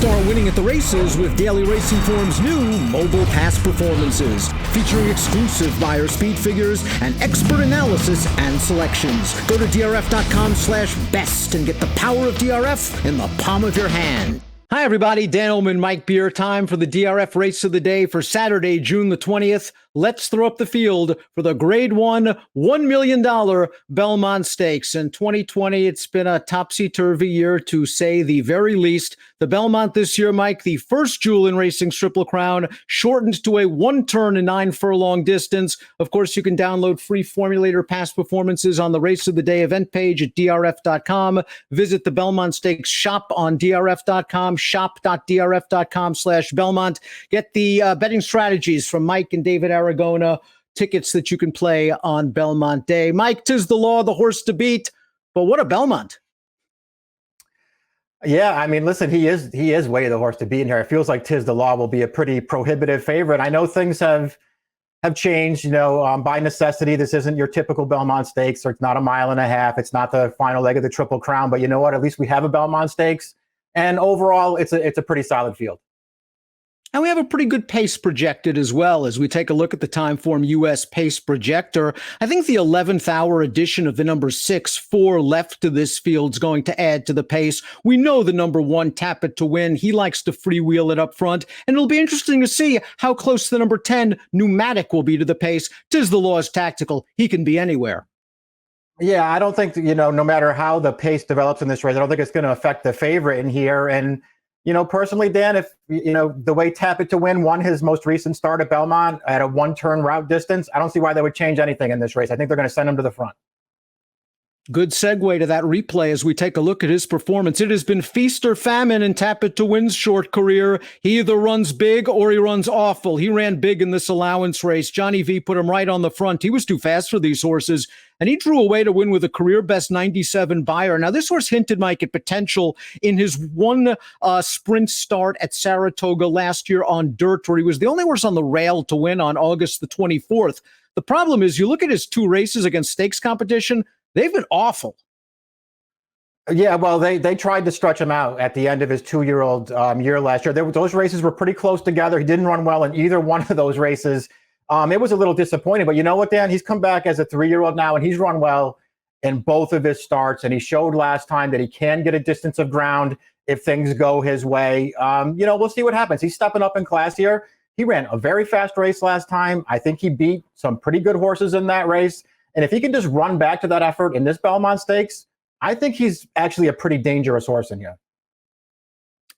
Start winning at the races with Daily Racing Form's new mobile pass performances, featuring exclusive buyer speed figures and expert analysis and selections. Go to DRF.com/best and get the power of DRF in the palm of your hand. Hi, everybody. Dan Illman, Mike Beer. Time for the DRF race of the day for Saturday, June the 20th. Let's throw up the field for the Grade 1 $1 million Belmont Stakes. In 2020, it's been a topsy-turvy year, to say the very least. The Belmont this year, Mike, the first jewel in racing's Triple Crown, shortened to a one-turn and 9-furlong distance. Of course, you can download free formulator past performances on the Race of the Day event page at DRF.com. Visit the Belmont Stakes shop on DRF.com, shop.drf.com/Belmont. Get the betting strategies from Mike and David Aragona, tickets that you can play on Belmont Day. Mike, 'tis the law, the horse to beat, but what a Belmont. Yeah, I mean, listen, he is way the horse to beat in here. It feels like 'tis the law will be a pretty prohibitive favorite. I know things have changed, by necessity. This isn't your typical Belmont Stakes, or it's not a mile and a half. It's not the final leg of the Triple Crown, but you know what? At least we have a Belmont Stakes, and overall, it's a pretty solid field. And we have a pretty good pace projected as well as we take a look at the Timeform US pace projector. I think the 11th hour edition of the number 6-4 left to this field is going to add to the pace. We know the number 1, Tap It to Win. He likes to freewheel it up front. And it'll be interesting to see how close the number 10, Pneumatic, will be to the pace. 'Tis the law is tactical. He can be anywhere. Yeah, I don't think, no matter how the pace develops in this race, I don't think it's going to affect the favorite in here. And personally, Dan, if, the way Tap It to Win won his most recent start at Belmont at a one-turn route distance, I don't see why they would change anything in this race. I think they're going to send him to the front. Good segue to that replay as we take a look at his performance. It has been feast or famine in Tap It to Win's short career. He either runs big or he runs awful. He ran big in this allowance race. Johnny V put him right on the front. He was too fast for these horses, and he drew away to win with a career-best 97 buyer. Now, this horse hinted, Mike, at potential in his one sprint start at Saratoga last year on dirt, where he was the only horse on the rail to win on August the 24th. The problem is, you look at his 2 races against stakes competition, they've been awful. Yeah, well, they tried to stretch him out at the end of his 2-year-old year last year. Those races were pretty close together. He didn't run well in either one of those races. It was a little disappointing, but you know what, Dan? He's come back as a 3-year-old now, and he's run well in both of his starts. And he showed last time that he can get a distance of ground if things go his way. We'll see what happens. He's stepping up in class here. He ran a very fast race last time. I think he beat some pretty good horses in that race. And if he can just run back to that effort in this Belmont Stakes, I think he's actually a pretty dangerous horse in here.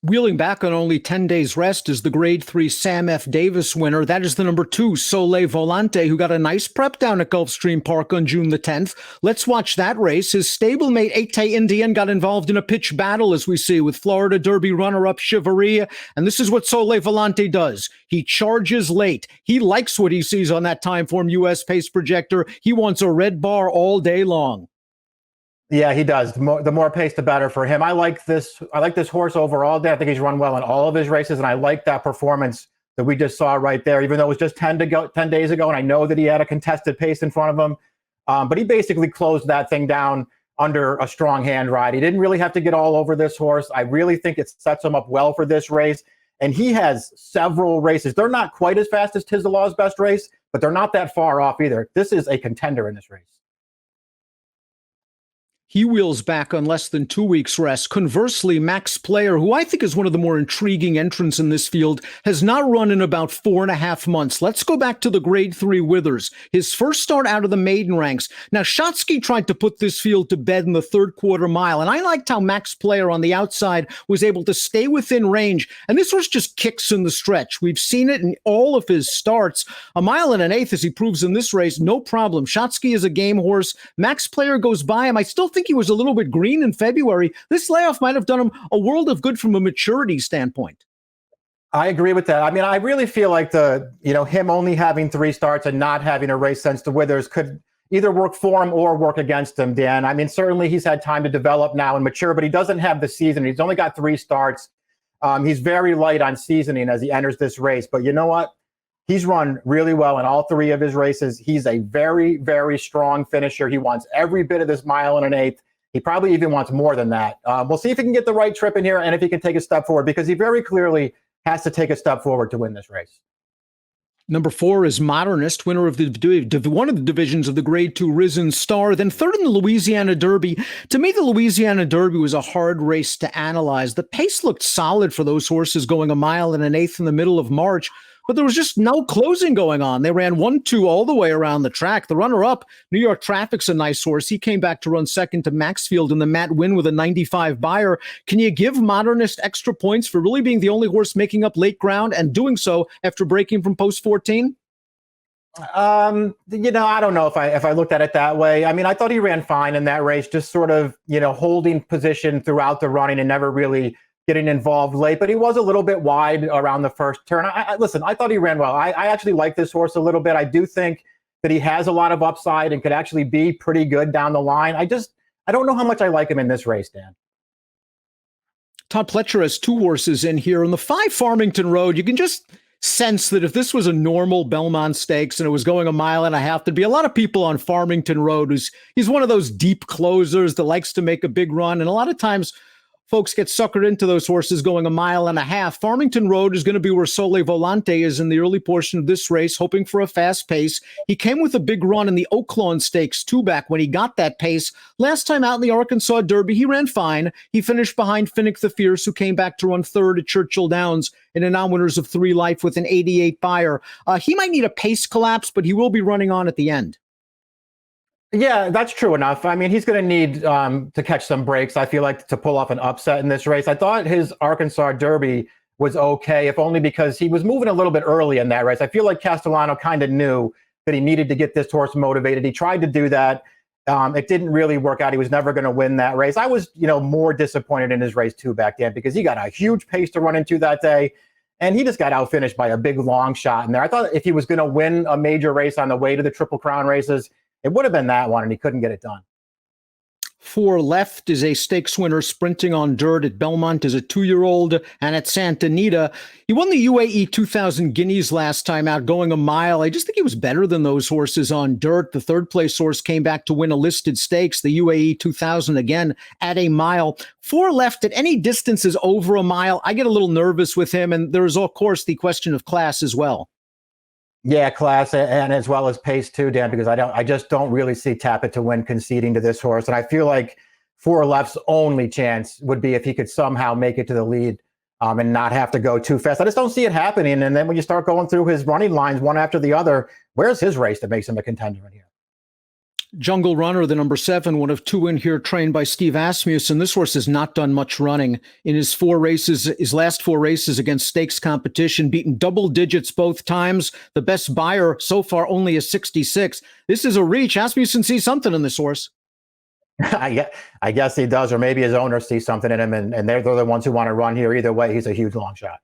Wheeling back on only 10 days rest is the Grade 3 Sam F. Davis winner. That is the number 2, Soleil Volante, who got a nice prep down at Gulfstream Park on June the 10th. Let's watch that race. His stablemate, Ete Indian, got involved in a pitch battle, as we see, with Florida Derby runner-up Chivalry. And this is what Soleil Volante does. He charges late. He likes what he sees on that Timeform US pace projector. He wants a red bar all day long. Yeah, he does. The more pace, the better for him. I like this horse overall. I think he's run well in all of his races, and I like that performance that we just saw right there, even though it was just 10 days ago, and I know that he had a contested pace in front of him. But he basically closed that thing down under a strong hand ride. He didn't really have to get all over this horse. I really think it sets him up well for this race. And he has several races. They're not quite as fast as 'Tis the Law's best race, but they're not that far off either. This is a contender in this race. He wheels back on less than 2 weeks rest. Conversely, Max Player, who I think is one of the more intriguing entrants in this field, has not run in about 4.5 months. Let's go back to the Grade 3 Withers, his first start out of the maiden ranks. Now, Shotsky tried to put this field to bed in the 3rd quarter mile, and I liked how Max Player on the outside was able to stay within range, and this horse just kicks in the stretch. We've seen it in all of his starts. 1 mile and an eighth, as he proves in this race, no problem. Shotsky is a game horse. Max Player goes by him. I still think he was a little bit green in February. This layoff might have done him a world of good from a maturity standpoint. I agree with that. I mean, I really feel like him only having 3 starts and not having a race since the Withers could either work for him or work against him, Dan. I mean, certainly he's had time to develop now and mature, but he doesn't have the season. He's only got 3 starts. He's very light on seasoning as he enters this race. But you know what? He's run really well in all 3 of his races. He's a very, very strong finisher. He wants every bit of this mile and an eighth. He probably even wants more than that. We'll see if he can get the right trip in here and if he can take a step forward, because he very clearly has to take a step forward to win this race. Number 4 is Modernist, winner of one of the divisions of the Grade 2 Risen Star. Then third in the Louisiana Derby. To me, the Louisiana Derby was a hard race to analyze. The pace looked solid for those horses going 1 1/8 in the middle of March, but there was just no closing going on. They ran 1-2 all the way around the track. The runner-up, New York Traffic's a nice horse. He came back to run second to Maxfield in the Matt Win with a 95 buyer. Can you give Modernist extra points for really being the only horse making up late ground and doing so after breaking from post 14? I don't know if I looked at it that way. I mean, I thought he ran fine in that race, just sort of, holding position throughout the running and never really getting involved late, but he was a little bit wide around the first turn. Listen, I thought he ran well. I actually like this horse a little bit. I do think that he has a lot of upside and could actually be pretty good down the line. I don't know how much I like him in this race, Dan. Todd Pletcher has 2 horses in here. In the 5 Farmington Road, you can just sense that if this was a normal Belmont Stakes and it was going 1.5 miles, there'd be a lot of people on Farmington Road. He's one of those deep closers that likes to make a big run, and a lot of times folks get suckered into those horses going 1.5 miles. Farmington Road is going to be where Soleil Volante is in the early portion of this race, hoping for a fast pace. He came with a big run in the Oaklawn Stakes 2 back when he got that pace. Last time out in the Arkansas Derby, he ran fine. He finished behind Finnick the Fierce, who came back to run third at Churchill Downs in a non-winners of 3 Life with an 88 buyer. He might need a pace collapse, but he will be running on at the end. Yeah, that's true enough. I mean, he's going to need to catch some breaks, I feel like, to pull off an upset in this race. I thought his Arkansas Derby was okay, if only because he was moving a little bit early in that race. I feel like Castellano kind of knew that he needed to get this horse motivated. He tried to do that. It didn't really work out. He was never going to win that race. I was, more disappointed in his race 2 back then because he got a huge pace to run into that day. And he just got outfinished by a big long shot in there. I thought if he was going to win a major race on the way to the Triple Crown races, it would have been that one, and he couldn't get it done. 4 Left is a stakes winner sprinting on dirt at Belmont as a 2-year-old, and at Santa Anita. He won the UAE 2000 Guineas last time out, going 1 mile. I just think he was better than those horses on dirt. The third place horse came back to win a listed stakes, the UAE 2000 again at 1 mile. 4 Left at any distance is over 1 mile. I get a little nervous with him, and there's, of course, the question of class as well. Yeah, class and as well as pace too, Dan, because I just don't really see Tapit to win conceding to this horse. And I feel like 4 Left's only chance would be if he could somehow make it to the lead and not have to go too fast. I just don't see it happening. And then when you start going through his running lines one after the other, where's his race that makes him a contender in here? Jungle Runner, the number 7, one of 2 in here, trained by Steve Asmussen. This horse has not done much running in his last 4 races against stakes competition, beaten double digits both times. The best buyer so far only a 66. This is a reach. Asmussen sees something in this horse. I guess he does, or maybe his owners see something in him, and they're the ones who want to run here. Either way, he's a huge long shot.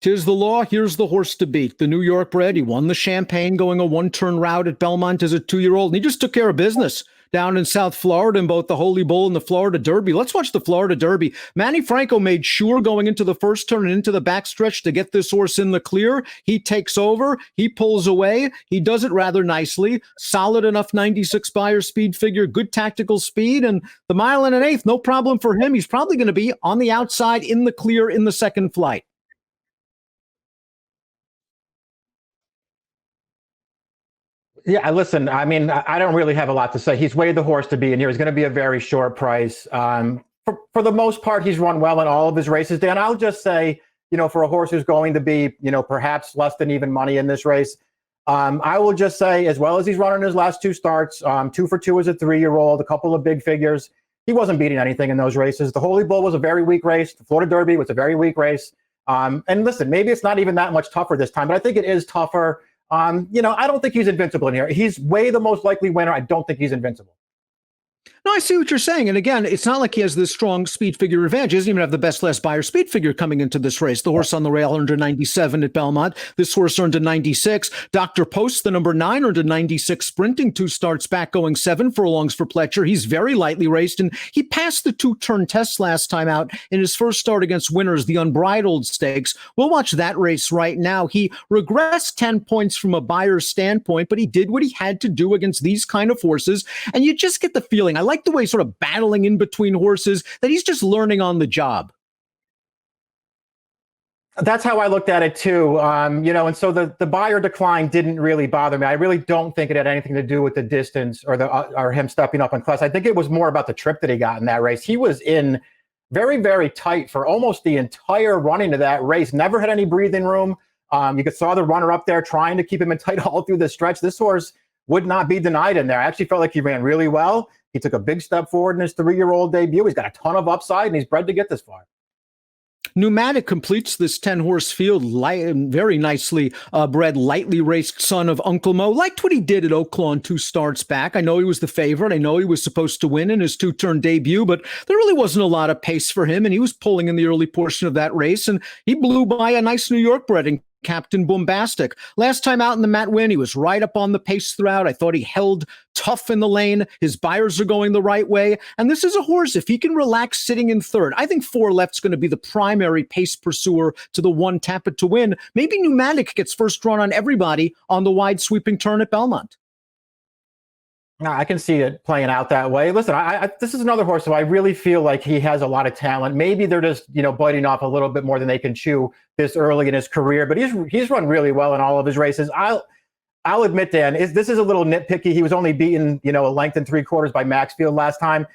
'Tis the law. Here's the horse to beat. The New York bred. He won the Champagne going a 1-turn route at Belmont as a 2-year-old. And he just took care of business down in South Florida in both the Holy Bull and the Florida Derby. Let's watch the Florida Derby. Manny Franco made sure going into the first turn and into the backstretch to get this horse in the clear. He takes over. He pulls away. He does it rather nicely. Solid enough 96 buyer speed figure, good tactical speed, and the 1 1/8, no problem for him. He's probably going to be on the outside in the clear in the second flight. Yeah, listen, I mean, I don't really have a lot to say. He's way the horse to be in here. He's going to be a very short price. For the most part, he's run well in all of his races. Dan, I'll just say, for a horse who's going to be, perhaps less than even money in this race, I will just say, as well as he's run in his last 2 starts, 2 for 2 as a 3-year-old, a couple of big figures. He wasn't beating anything in those races. The Holy Bull was a very weak race. The Florida Derby was a very weak race. And listen, maybe it's not even that much tougher this time, but I think it is tougher. I don't think he's invincible in here. He's way the most likely winner. I don't think he's invincible. No, I see what you're saying. And again, it's not like he has this strong speed figure advantage. He doesn't even have the best last buyer speed figure coming into this race. The horse on the rail earned a 97 at Belmont. This horse earned a 96. Dr. Post, the number 9, earned a 96 sprinting 2 starts back, going 7 furlongs for Pletcher. He's very lightly raced, and he passed the 2-turn test last time out in his first start against winners, the Unbridled Stakes. We'll watch that race right now. He regressed 10 points from a buyer's standpoint, but he did what he had to do against these kind of horses. And you just get the feeling, I like like the way he's sort of battling in between horses, that he's just learning on the job. That's how I looked at it too. And so the Beyer decline didn't really bother me. I really don't think it had anything to do with the distance or him stepping up in class. I think it was more about the trip that he got in that race. He was in very, very tight for almost the entire running of that race. Never had any breathing room. You saw the runner up there trying to keep him in tight all through the stretch. This horse would not be denied in there. I actually felt like he ran really well. He took a big step forward in his 3-year-old debut. He's got a ton of upside, and he's bred to get this far. Pneumatic completes this 10-horse field, very nicely bred, lightly raced son of Uncle Mo. Liked what he did at Oaklawn 2 starts back. I know he was the favorite. I know he was supposed to win in his 2-turn debut, but there really wasn't a lot of pace for him, and he was pulling in the early portion of that race, and he blew by a nice New York bred and Captain Bombastic. Last time out in the Matt win, he was right up on the pace throughout. I thought he held tough in the lane. His buyers are going the right way. And this is a horse, if he can relax sitting in third, I think 4 left's going to be the primary pace pursuer to the 1 Tap It to win. Maybe Pneumatic gets first run on everybody on the wide sweeping turn at Belmont. I can see it playing out that way. Listen, this is another horse who I really feel like he has a lot of talent. Maybe they're just, biting off a little bit more than they can chew this early in his career, but he's run really well in all of his races. I'll admit, Dan, this is a little nitpicky. He was only beaten, a length and 3/4 by Maxfield last time.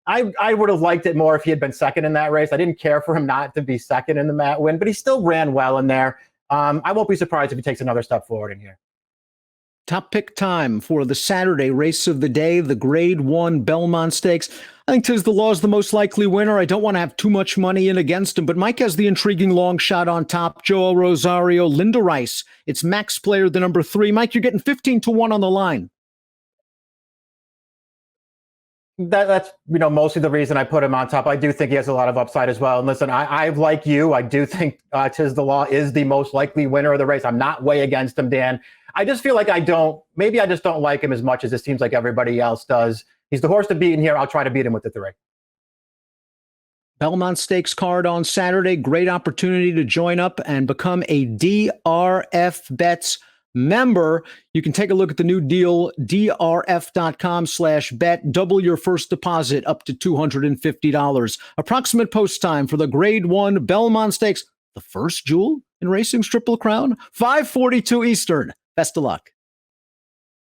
I would have liked it more if he had been second in that race. I didn't care for him not to be second in the Matt win, but he still ran well in there. I won't be surprised if he takes another step forward in here. Top pick time for the Saturday race of the day, the Grade 1 Belmont Stakes. I think Tiz the Law is the most likely winner. I don't want to have too much money in against him, but Mike has the intriguing long shot on top. Joel Rosario, Linda Rice. It's Max Player, the number 3. Mike, you're getting 15-1 on the line. That's mostly the reason I put him on top. I do think he has a lot of upside as well. And listen, I like you. I do think Tiz the Law is the most likely winner of the race. I'm not way against him, Dan. I just feel like I just don't like him as much as it seems like everybody else does. He's the horse to beat in here. I'll try to beat him with the 3. Belmont Stakes card on Saturday. Great opportunity to join up and become a DRF Bets member. You can take a look at the new deal, drf.com/bet. Double your first deposit up to $250. Approximate post time for the Grade 1 Belmont Stakes, the first jewel in racing's Triple Crown, 5:42 Eastern. Best of luck.